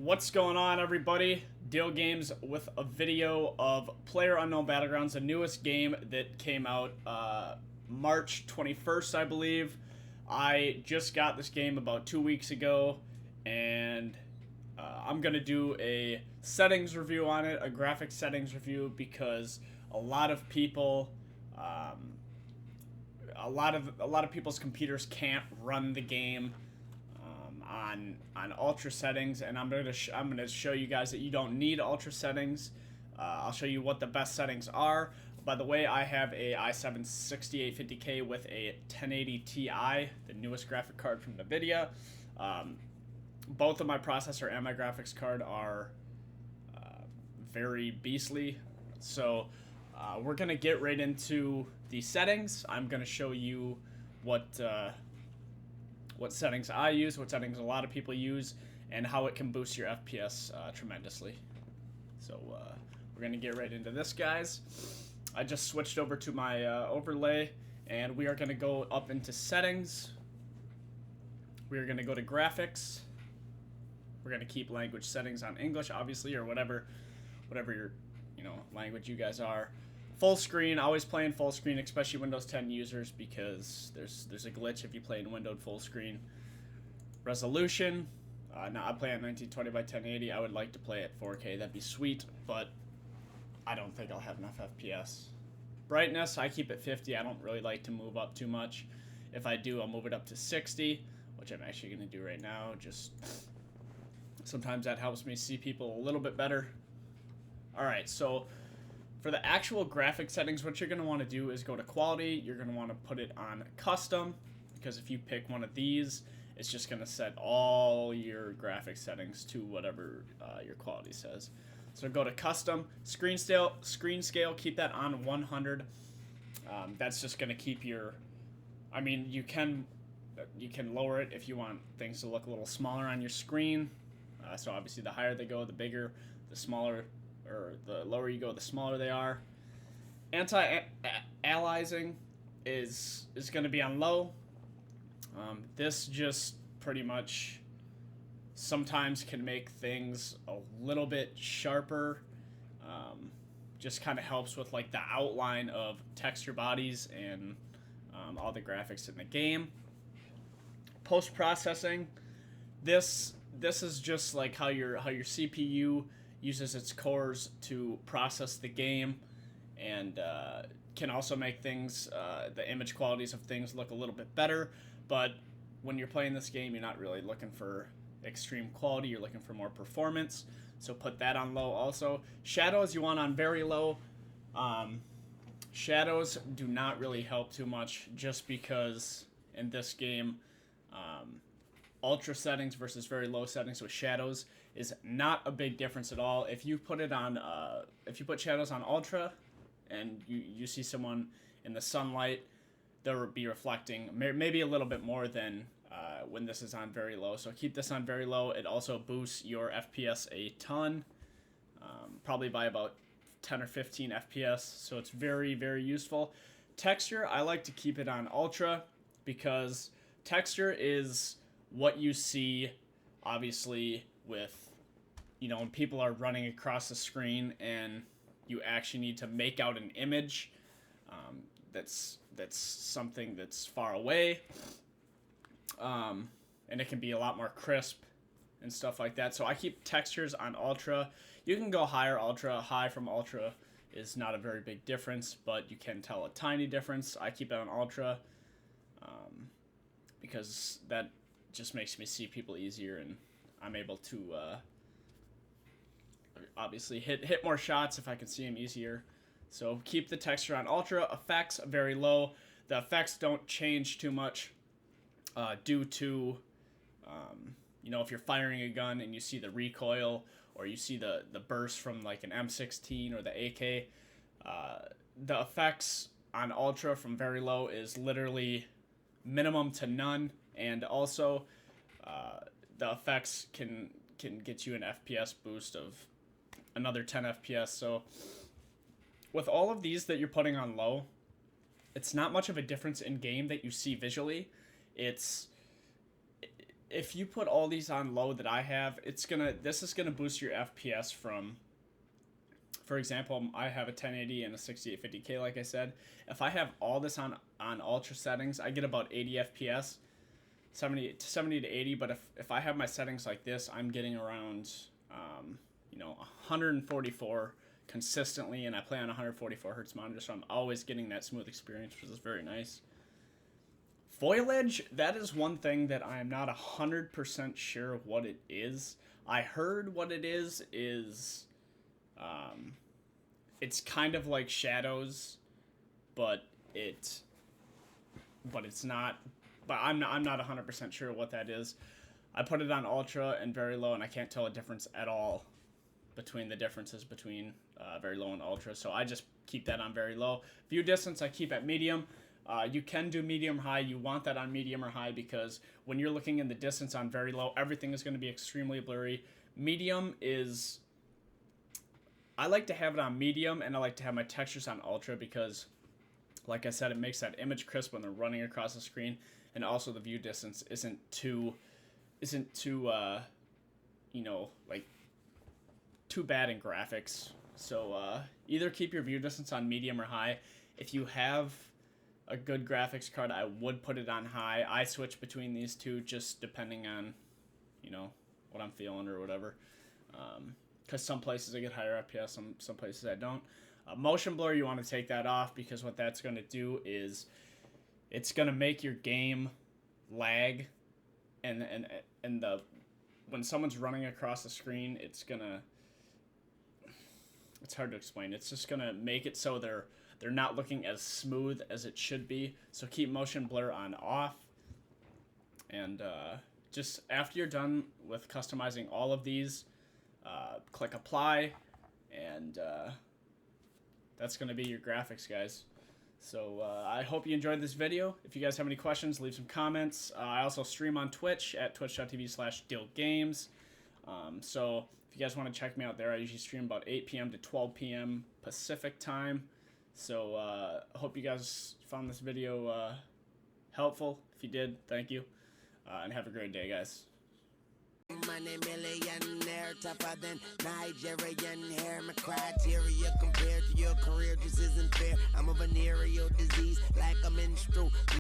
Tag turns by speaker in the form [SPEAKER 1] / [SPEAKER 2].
[SPEAKER 1] What's going on, everybody? Deal Games with a video of PlayerUnknown Battlegrounds, the newest game that came out March 21st, I believe. I just got this game about 2 weeks ago, and I'm going to do a settings review on it, a graphic settings review, because a lot of people, a lot of people's computers can't run the game on ultra settings, and I'm gonna show you guys that you don't need ultra settings. I'll show you what the best settings are. By the way, I have a i7 6850K with a 1080 Ti, the newest graphic card from NVIDIA. Both of my processor and my graphics card are very beastly. So we're gonna get right into the settings. I'm gonna show you what settings I use, what settings a lot of people use, and how it can boost your FPS tremendously. So we're going to get right into this, guys. I just switched over to my overlay, and we are going to go up into settings. We are going to go to graphics. We're going to keep language settings on English, obviously, or whatever your language you guys are. Full screen, always playing full screen, especially Windows 10 users, because there's a glitch if you play in windowed full screen. Resolution, now I play at 1920 by 1080. I would like to play at 4K, that'd be sweet, but I don't think I'll have enough FPS. Brightness, I keep it 50. I don't really like to move up too much. If I do, I'll move it up to 60, which I'm actually going to do right now. Just sometimes that helps me see people a little bit better. Alright, so for the actual graphic settings, what you're going to want to do is go to quality. You're going to want to put it on custom, because if you pick one of these, it's just going to set all your graphic settings to whatever your quality says. So go to custom, screen scale, keep that on 100. That's just going to keep your, you can lower it if you want things to look a little smaller on your screen. So obviously the higher they go, the bigger, the smaller, or the lower you go, the smaller they are. Anti-aliasing is going to be on low. This just pretty much sometimes can make things a little bit sharper. Just kind of helps with like the outline of texture bodies and all the graphics in the game. Post-processing, this is just like how your CPU uses its cores to process the game, and can also make things, the image qualities of things look a little bit better. But when you're playing this game, you're not really looking for extreme quality, you're looking for more performance. So put that on low also. Shadows you want on very low. Shadows do not really help too much, just because in this game, ultra settings versus very low settings with shadows is not a big difference at all. If you put it on, if you put shadows on ultra, and you see someone in the sunlight, they'll be reflecting maybe a little bit more than when this is on very low. So keep this on very low. It also boosts your FPS a ton, probably by about 10 or 15 FPS. So it's very, very useful. Texture, I like to keep it on ultra, because texture is what you see, obviously, with, when people are running across the screen and you actually need to make out an image that's something that's far away, and it can be a lot more crisp and stuff like that. So I keep textures on ultra. You can go higher ultra. High from ultra is not a very big difference, but you can tell a tiny difference. I keep it on ultra because that just makes me see people easier, and I'm able to obviously hit more shots if I can see them easier. So keep the texture on ultra. Effects very low. The effects don't change too much due to if you're firing a gun and you see the recoil, or you see the burst from like an M16 or the AK, the effects on ultra from very low is literally minimum to none. And also the effects can get you an FPS boost of another 10 FPS. So with all of these that you're putting on low, it's not much of a difference in game that you see visually. It's if you put all these on low that I have, this is gonna boost your FPS from, for example, I have a 1080 and a 6850K, like I said. If I have all this on ultra settings, I get about 80 FPS, 70 to 80. But if I have my settings like this, I'm getting around, 144 consistently, and I play on 144 hertz monitor, so I'm always getting that smooth experience, which is very nice. Foliage, that is one thing that I am not 100% sure what it is. I heard what it is it's kind of like shadows, but it's not. But I'm not 100% sure what that is. I put it on ultra and very low, and I can't tell a difference at all between the differences between very low and ultra. So I just keep that on very low. View distance I keep at medium. You can do medium or high. You want that on medium or high because when you're looking in the distance on very low, everything is going to be extremely blurry. Medium is, I like to have it on medium, and I like to have my textures on ultra because, like I said, it makes that image crisp when they're running across the screen, and also the view distance isn't too like too bad in graphics. So either keep your view distance on medium or high. If you have a good graphics card, I would put it on high. I switch between these two just depending on, what I'm feeling or whatever. Because some places I get higher FPS, some places I don't. Motion blur, you want to take that off because what that's going to do is it's going to make your game lag, and when someone's running across the screen, it's hard to explain. It's just going to make it so they're not looking as smooth as it should be. So keep motion blur on off. And just after you're done with customizing all of these, click apply, and that's going to be your graphics, guys. So I hope you enjoyed this video. If you guys have any questions, leave some comments. I also stream on Twitch at twitch.tv/DiltGames. So if you guys want to check me out there, I usually stream about 8 p.m. to 12 p.m. Pacific time. So I hope you guys found this video helpful. If you did, thank you. And have a great day, guys.
[SPEAKER 2] Money millionaire, tougher than Nigerian hair. My criteria compared to your career just isn't fair. I'm a venereal disease like a menstrual.